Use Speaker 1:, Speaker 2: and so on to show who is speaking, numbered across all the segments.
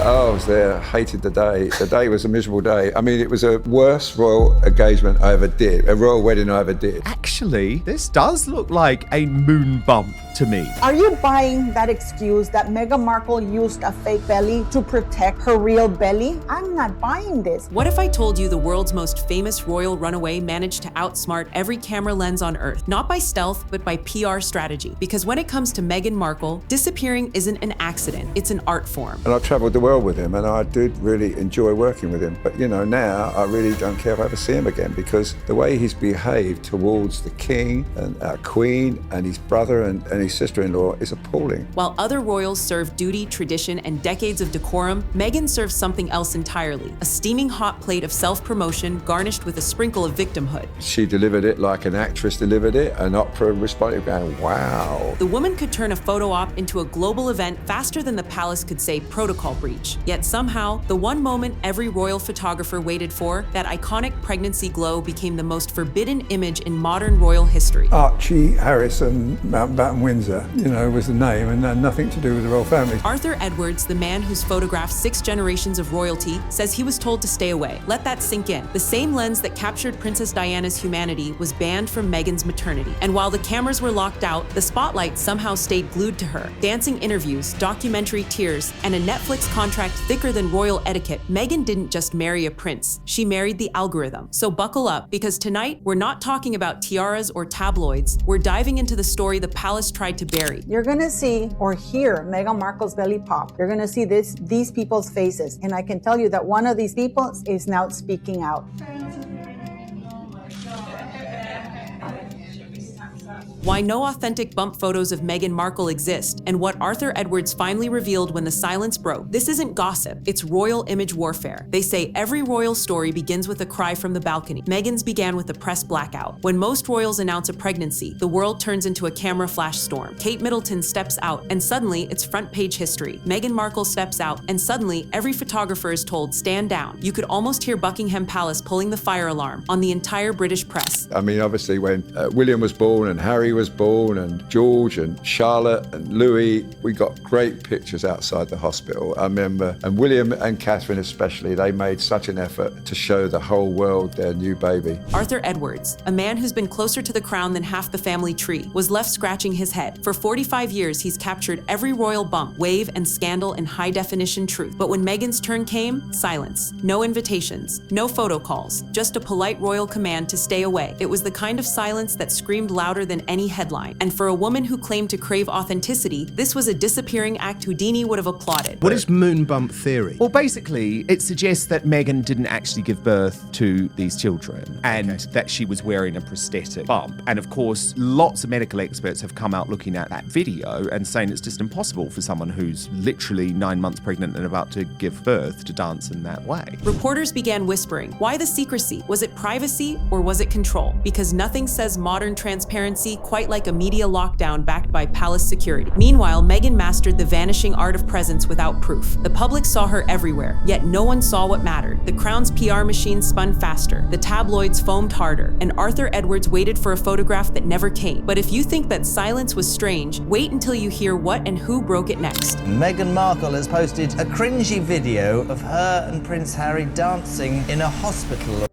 Speaker 1: Oh, I was there, hated the day. The day was a miserable day. I mean, it was a worst royal engagement I ever did, a royal wedding I ever did.
Speaker 2: Actually, this does look like a moon bump to me.
Speaker 3: Are you buying that excuse that Meghan Markle used a fake belly to protect her real belly? I'm not buying this.
Speaker 4: What if I told you the world's most famous royal runaway managed to outsmart every camera lens on Earth, not by stealth, but by PR strategy? Because when it comes to Meghan Markle, disappearing isn't an accident, it's an art form.
Speaker 1: And I travelled the world with him, and I did really enjoy working with him. But, you know, now I really don't care if I ever see him again, because the way he's behaved towards the king and our queen and his brother and his sister-in-law is appalling.
Speaker 4: While other royals serve duty, tradition, and decades of decorum, Meghan serves something else entirely, a steaming hot plate of self-promotion garnished with a sprinkle of victimhood.
Speaker 1: She delivered it like an actress delivered it, an opera responded going, wow.
Speaker 4: The woman could turn a photo op into a global event faster than the palace could say protocol breach. Yet somehow, the one moment every royal photographer waited for, that iconic pregnancy glow, became the most forbidden image in modern royal history.
Speaker 1: Archie Harrison, Mountbatten Windsor, you know, was the name, and had nothing to do with the royal family.
Speaker 4: Arthur Edwards, the man who's photographed 6 generations of royalty, says he was told to stay away. Let that sink in. The same lens that captured Princess Diana's humanity was banned from Meghan's maternity. And while the cameras were locked out, the spotlight somehow stayed glued to her. Dancing interviews, documentary tears, and a Netflix contract thicker than royal etiquette, Meghan didn't just marry a prince, she married the algorithm. So buckle up, because tonight, we're not talking about tiaras or tabloids, we're diving into the story the palace tried to bury.
Speaker 3: You're gonna see or hear Meghan Markle's belly pop. You're gonna see these people's faces. And I can tell you that one of these people is now speaking out.
Speaker 4: Why no authentic bump photos of Meghan Markle exist, and what Arthur Edwards finally revealed when the silence broke. This isn't gossip, it's royal image warfare. They say every royal story begins with a cry from the balcony. Meghan's began with a press blackout. When most royals announce a pregnancy, the world turns into a camera flash storm. Kate Middleton steps out, and suddenly it's front page history. Meghan Markle steps out, and suddenly every photographer is told, stand down. You could almost hear Buckingham Palace pulling the fire alarm on the entire British press.
Speaker 1: I mean, obviously when William was born and Harry was born and George and Charlotte and Louis, we got great pictures outside the hospital. I remember, and William and Catherine especially, they made such an effort to show the whole world their new baby.
Speaker 4: Arthur Edwards, a man who's been closer to the crown than half the family tree, was left scratching his head. For 45 years, he's captured every royal bump, wave, and scandal in high-definition truth. But when Meghan's turn came, silence. No invitations, no photo calls, just a polite royal command to stay away. It was the kind of silence that screamed louder than any headline. And for a woman who claimed to crave authenticity, this was a disappearing act Houdini would have applauded.
Speaker 5: What is moon bump theory?
Speaker 2: Well, basically, it suggests that Meghan didn't actually give birth to these children and that she was wearing a prosthetic bump. And of course, lots of medical experts have come out looking at that video and saying it's just impossible for someone who's literally 9 months pregnant and about to give birth to dance in that way.
Speaker 4: Reporters began whispering, why the secrecy? Was it privacy or was it control? Because nothing says modern transparency quite like a media lockdown backed by palace security. Meanwhile, Meghan mastered the vanishing art of presence without proof. The public saw her everywhere, yet no one saw what mattered. The Crown's PR machine spun faster, the tabloids foamed harder, and Arthur Edwards waited for a photograph that never came. But if you think that silence was strange, wait until you hear what and who broke it next.
Speaker 6: Meghan Markle has posted a cringy video of her and Prince Harry dancing in a hospital.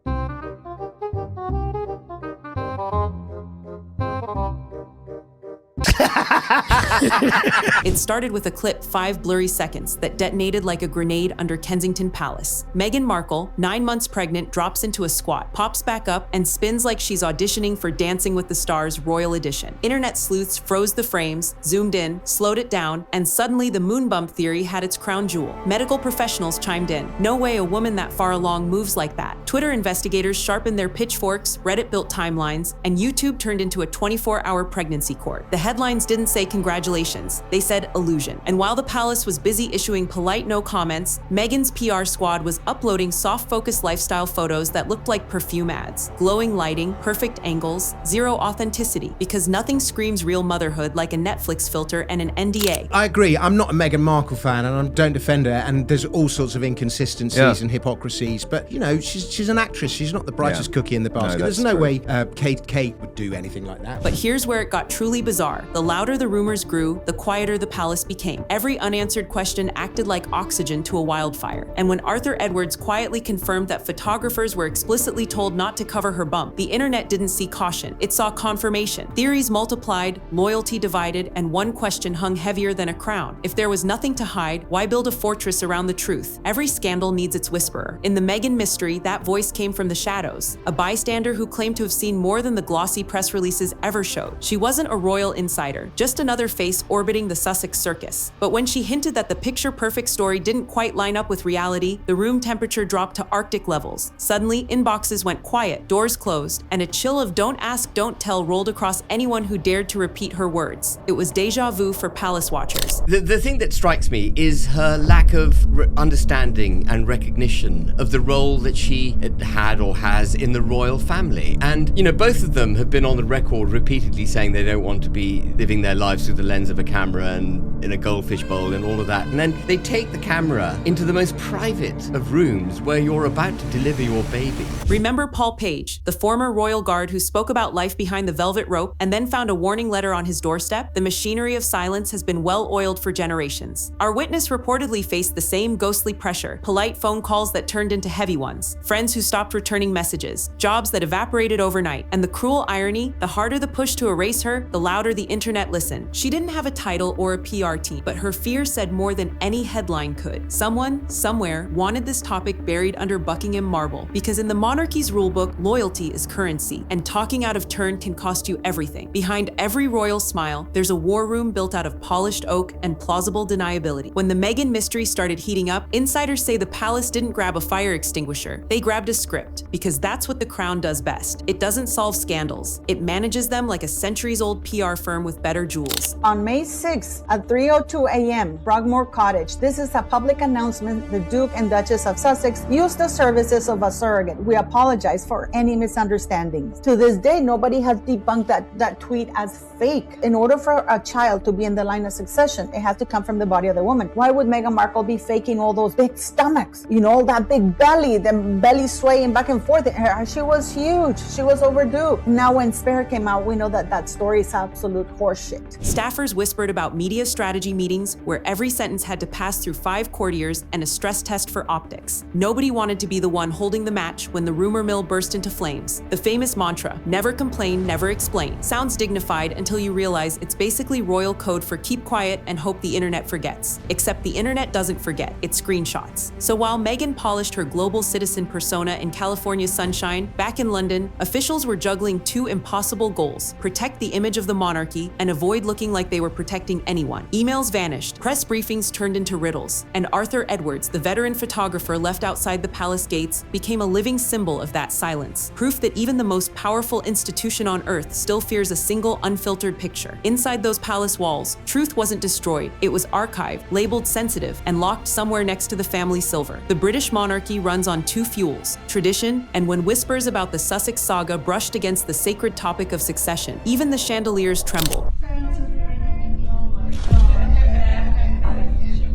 Speaker 4: It started with a clip 5 blurry seconds that detonated like a grenade under Kensington Palace. Meghan Markle, 9 months pregnant, drops into a squat, pops back up, and spins like she's auditioning for Dancing with the Stars Royal Edition. Internet sleuths froze the frames, zoomed in, slowed it down, and suddenly the moon bump theory had its crown jewel. Medical professionals chimed in. No way a woman that far along moves like that. Twitter investigators sharpened their pitchforks, Reddit built timelines, and YouTube turned into a 24-hour pregnancy court. The headlines didn't say congratulations, they said illusion. And while the palace was busy issuing polite no comments, Meghan's PR squad was uploading soft focus lifestyle photos that looked like perfume ads. Glowing lighting, perfect angles, zero authenticity, because nothing screams real motherhood like a Netflix filter and an NDA.
Speaker 5: I agree. I'm not a Meghan Markle fan and I don't defend her, and there's all sorts of inconsistencies and hypocrisies, but you know, she's an actress. She's not the brightest cookie in the basket. There's no way Kate would do anything like that.
Speaker 4: But here's where it got truly bizarre. The louder the rumors grew, the quieter the palace became. Every unanswered question acted like oxygen to a wildfire. And when Arthur Edwards quietly confirmed that photographers were explicitly told not to cover her bump, the internet didn't see caution. It saw confirmation. Theories multiplied, loyalty divided, and one question hung heavier than a crown. If there was nothing to hide, why build a fortress around the truth? Every scandal needs its whisperer. In the Meghan mystery, that voice came from the shadows, a bystander who claimed to have seen more than the glossy press releases ever showed. She wasn't a royal insider, just another face orbiting the Sussex circus. But when she hinted that the picture-perfect story didn't quite line up with reality, the room temperature dropped to Arctic levels. Suddenly, inboxes went quiet, doors closed, and a chill of don't ask, don't tell rolled across anyone who dared to repeat her words. It was déjà vu for palace watchers.
Speaker 7: The thing that strikes me is her lack of understanding and recognition of the role that she had or has in the royal family. And, you know, both of them have been on the record repeatedly saying they don't want to be living their lives through the lens of a camera and in a goldfish bowl and all of that. And then they take the camera into the most private of rooms where you're about to deliver your baby.
Speaker 4: Remember Paul Page, the former royal guard who spoke about life behind the velvet rope and then found a warning letter on his doorstep? The machinery of silence has been well oiled for generations. Our witness reportedly faced the same ghostly pressure, polite phone calls that turned into heavy ones, friends who stopped returning messages, jobs that evaporated overnight, and the cruel irony, the harder the push to erase her, the louder the internet listened. She didn't have a title or a PR team, but her fear said more than any headline could. Someone, somewhere, wanted this topic buried under Buckingham marble, because in the monarchy's rulebook, loyalty is currency, and talking out of turn can cost you everything. Behind every royal smile, there's a war room built out of polished oak and plausible deniability. When the Meghan mystery started heating up, insiders say the palace didn't grab a fire extinguisher. They grabbed a script, because that's what the Crown does best. It doesn't solve scandals. It manages them like a centuries-old PR firm with better jewels.
Speaker 3: On May 6th at 3:02 a.m., Brockmore Cottage. This is a public announcement. The Duke and Duchess of Sussex used the services of a surrogate. We apologize for any misunderstandings. To this day, nobody has debunked that tweet as fake. In order for a child to be in the line of succession, it has to come from the body of the woman. Why would Meghan Markle be faking all those big stomachs? You know, that big belly, the belly swaying back and forth. She was huge. She was overdue. Now when Spare came out, we know that story is absolute horseshit.
Speaker 4: Staffers whispered about media strategy meetings where every sentence had to pass through 5 courtiers and a stress test for optics. Nobody wanted to be the one holding the match when the rumor mill burst into flames. The famous mantra, never complain, never explain, sounds dignified until you realize it's basically royal code for keep quiet and hope the internet forgets. Except the internet doesn't forget, it screenshots. So while Meghan polished her global citizen persona in California's sunshine, back in London, officials were juggling 2 impossible goals: protect the image of the monarchy and avoid looking like they were protecting anyone. Emails vanished, press briefings turned into riddles, and Arthur Edwards, the veteran photographer left outside the palace gates, became a living symbol of that silence. Proof that even the most powerful institution on earth still fears a single unfiltered picture. Inside those palace walls, truth wasn't destroyed, it was archived, labeled sensitive, and locked somewhere next to the family silver. The British monarchy runs on 2 fuels, tradition, and when whispers about the Sussex saga brushed against the sacred topic of succession, even the chandeliers trembled.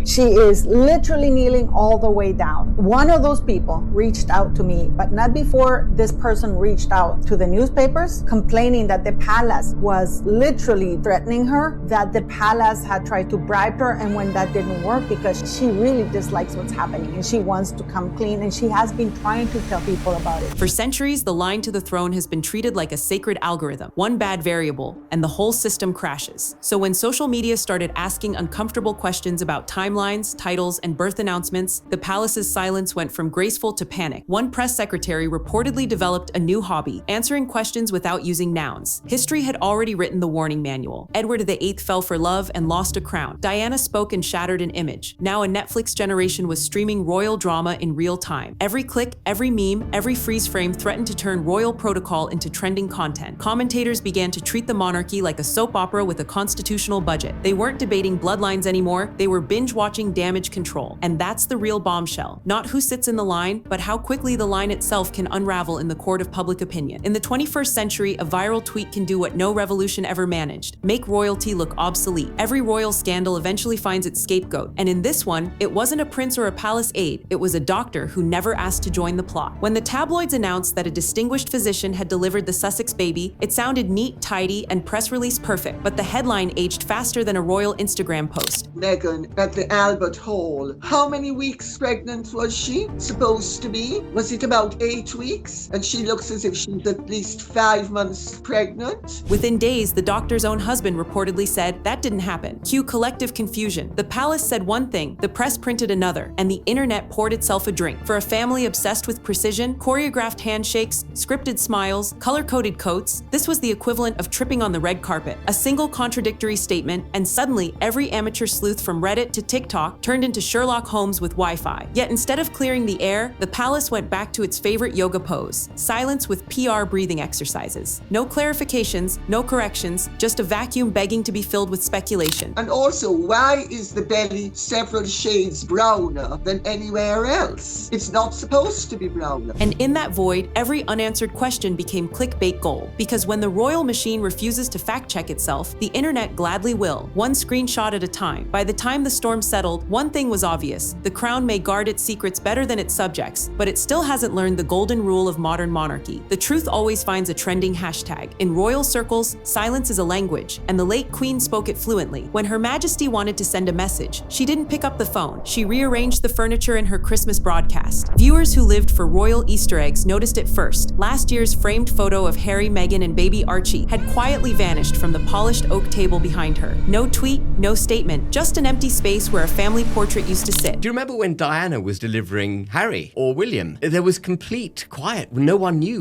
Speaker 3: She is literally kneeling all the way down. One of those people reached out to me, but not before this person reached out to the newspapers, complaining that the palace was literally threatening her, that the palace had tried to bribe her, and when that didn't work, because she really dislikes what's happening and she wants to come clean, and she has been trying to tell people about it.
Speaker 4: For centuries, the line to the throne has been treated like a sacred algorithm. One bad variable, and the whole system crashes. So when social media started asking uncomfortable questions about timelines, titles, and birth announcements, the palace's silence went from graceful to panic. One press secretary reportedly developed a new hobby, answering questions without using nouns. History had already written the warning manual. Edward VIII fell for love and lost a crown. Diana spoke and shattered an image. Now a Netflix generation was streaming royal drama in real time. Every click, every meme, every freeze frame threatened to turn royal protocol into trending content. Commentators began to treat the monarchy like a soap opera with a constitutional budget. They weren't debating bloodlines anymore, they were binge-watching watching damage control. And that's the real bombshell. Not who sits in the line, but how quickly the line itself can unravel in the court of public opinion. In the 21st century, a viral tweet can do what no revolution ever managed: make royalty look obsolete. Every royal scandal eventually finds its scapegoat. And in this one, it wasn't a prince or a palace aide, it was a doctor who never asked to join the plot. When the tabloids announced that a distinguished physician had delivered the Sussex baby, it sounded neat, tidy, and press release perfect, but the headline aged faster than a royal Instagram post.
Speaker 8: Meghan at the Albert Hall. How many weeks pregnant was she supposed to be? Was it about 8 weeks? And she looks as if she's at least 5 months pregnant.
Speaker 4: Within days, the doctor's own husband reportedly said that didn't happen. Cue collective confusion. The palace said one thing, the press printed another, and the internet poured itself a drink. For a family obsessed with precision, choreographed handshakes, scripted smiles, color-coded coats, this was the equivalent of tripping on the red carpet. A single contradictory statement, and suddenly every amateur sleuth from Reddit to TikTok turned into Sherlock Holmes with Wi-Fi. Yet instead of clearing the air, the palace went back to its favorite yoga pose: silence with PR breathing exercises. No clarifications, no corrections, just a vacuum begging to be filled with speculation.
Speaker 8: And also, why is the belly several shades browner than anywhere else? It's not supposed to be browner.
Speaker 4: And in that void, every unanswered question became clickbait gold. Because when the royal machine refuses to fact-check itself, the internet gladly will, one screenshot at a time. By the time the storm settled, one thing was obvious: the crown may guard its secrets better than its subjects, but it still hasn't learned the golden rule of modern monarchy. The truth always finds a trending hashtag. In royal circles, silence is a language, and the late queen spoke it fluently. When Her Majesty wanted to send a message, she didn't pick up the phone. She rearranged the furniture in her Christmas broadcast. Viewers who lived for royal Easter eggs noticed it first. Last year's framed photo of Harry, Meghan, and baby Archie had quietly vanished from the polished oak table behind her. No tweet, no statement, just an empty space where a family portrait used to sit.
Speaker 7: Do you remember when Diana was delivering Harry or William? There was complete quiet. No one knew.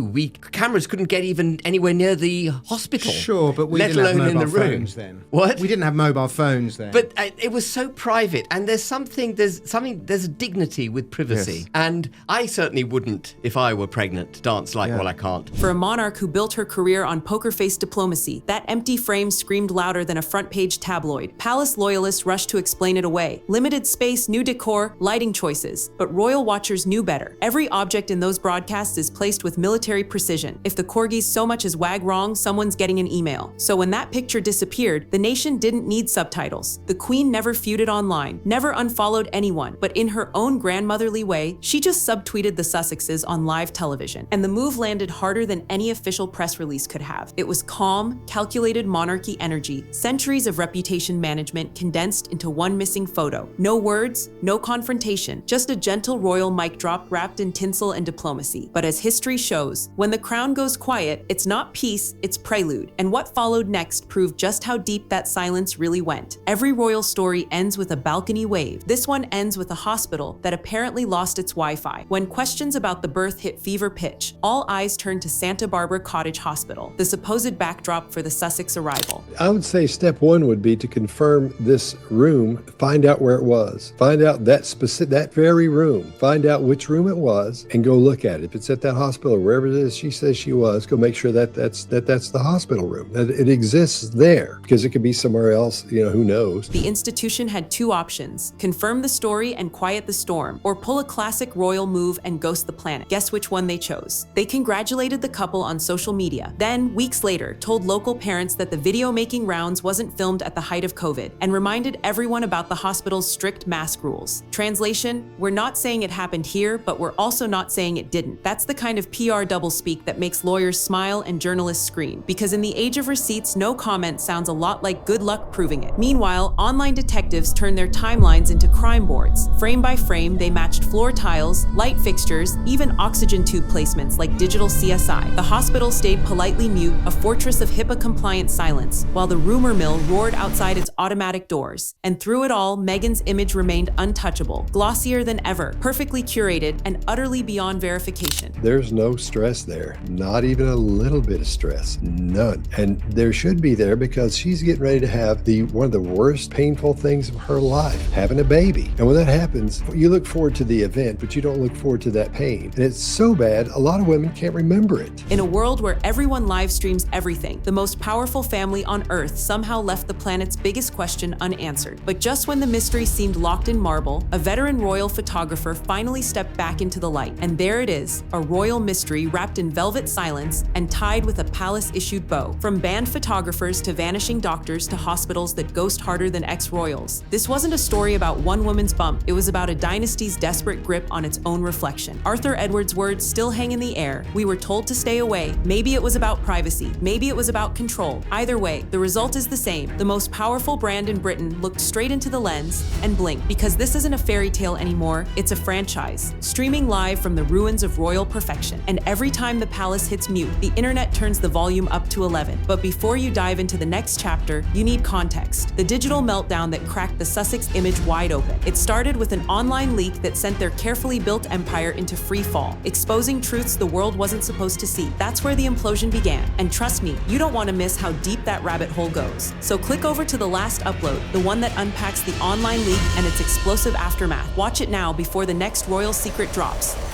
Speaker 7: Cameras couldn't get even anywhere near the hospital.
Speaker 5: Sure, but we
Speaker 7: let
Speaker 5: didn't have
Speaker 7: alone in
Speaker 5: mobile
Speaker 7: the room.
Speaker 5: phones then.
Speaker 7: What?
Speaker 5: We didn't have mobile phones then.
Speaker 7: But it was so private, and there's a dignity with privacy.
Speaker 2: Yes.
Speaker 7: And I certainly wouldn't, if I were pregnant, dance like, well, I can't.
Speaker 4: For a monarch who built her career on poker face diplomacy, that empty frame screamed louder than a front-page tabloid. Palace loyalists rushed to explain it away. Limited space, new decor, lighting choices. But royal watchers knew better. Every object in those broadcasts is placed with military precision. If the corgis so much as wag wrong, someone's getting an email. So when that picture disappeared, the nation didn't need subtitles. The queen never feuded online, never unfollowed anyone, but in her own grandmotherly way, she just subtweeted the Sussexes on live television. And the move landed harder than any official press release could have. It was calm, calculated monarchy energy, centuries of reputation management condensed into one missing photo. No words, no confrontation, just a gentle royal mic drop wrapped in tinsel and diplomacy. But as history shows, when the crown goes quiet, it's not peace, it's prelude. And what followed next proved just how deep that silence really went. Every royal story ends with a balcony wave. This one ends with a hospital that apparently lost its Wi-Fi. When questions about the birth hit fever pitch, all eyes turned to Santa Barbara Cottage Hospital, the supposed backdrop for the Sussex arrival.
Speaker 9: I would say step one would be to confirm this room, find out where it was, find out that very room, find out which room it was, and go look at it. If it's at that hospital or wherever it is she says she was, go make sure that's the hospital room, that it exists there, because it could be somewhere else, who knows.
Speaker 4: The institution had two options: confirm the story and quiet the storm, or pull a classic royal move and ghost the planet. Guess which one they chose? They congratulated the couple on social media, then, weeks later, told local parents that the video making rounds wasn't filmed at the height of COVID, and reminded everyone about the hospital's strict mask rules. Translation: we're not saying it happened here, but we're also not saying it didn't. That's the kind of PR doublespeak that makes lawyers smile and journalists scream, because in the age of receipts, no comment sounds a lot like good luck proving it. Meanwhile, online detectives turned their timelines into crime boards. Frame by frame, they matched floor tiles, light fixtures, even oxygen tube placements like digital CSI. The hospital stayed politely mute, a fortress of HIPAA-compliant silence, while the rumor mill roared outside its automatic doors. And through it all, Meghan's image remained untouchable, glossier than ever, perfectly curated, and utterly beyond verification.
Speaker 9: There's no stress there, not even a little bit of stress, none. And there should be there, because she's getting ready to have one of the worst painful things of her life, having a baby. And when that happens, you look forward to the event, but you don't look forward to that pain. And it's so bad, a lot of women can't remember it.
Speaker 4: In a world where everyone live streams everything, the most powerful family on Earth somehow left the planet's biggest question unanswered. But just when the the mystery seemed locked in marble, a veteran royal photographer finally stepped back into the light. And there it is, a royal mystery wrapped in velvet silence and tied with a palace-issued bow. From banned photographers to vanishing doctors to hospitals that ghost harder than ex-royals. This wasn't a story about one woman's bump, it was about a dynasty's desperate grip on its own reflection. Arthur Edwards' words still hang in the air. We were told to stay away. Maybe it was about privacy, maybe it was about control. Either way, the result is the same. The most powerful brand in Britain looked straight into the lens and blinked, because this isn't a fairy tale anymore, it's a franchise. Streaming live from the ruins of royal perfection. And every time the palace hits mute, the internet turns the volume up to 11. But before you dive into the next chapter, you need context. The digital meltdown that cracked the Sussex image wide open. It started with an online leak that sent their carefully built empire into free fall, exposing truths the world wasn't supposed to see. That's where the implosion began. And trust me, you don't want to miss how deep that rabbit hole goes. So click over to the last upload, the one that unpacks the online leak and its explosive aftermath. Watch it now before the next royal secret drops.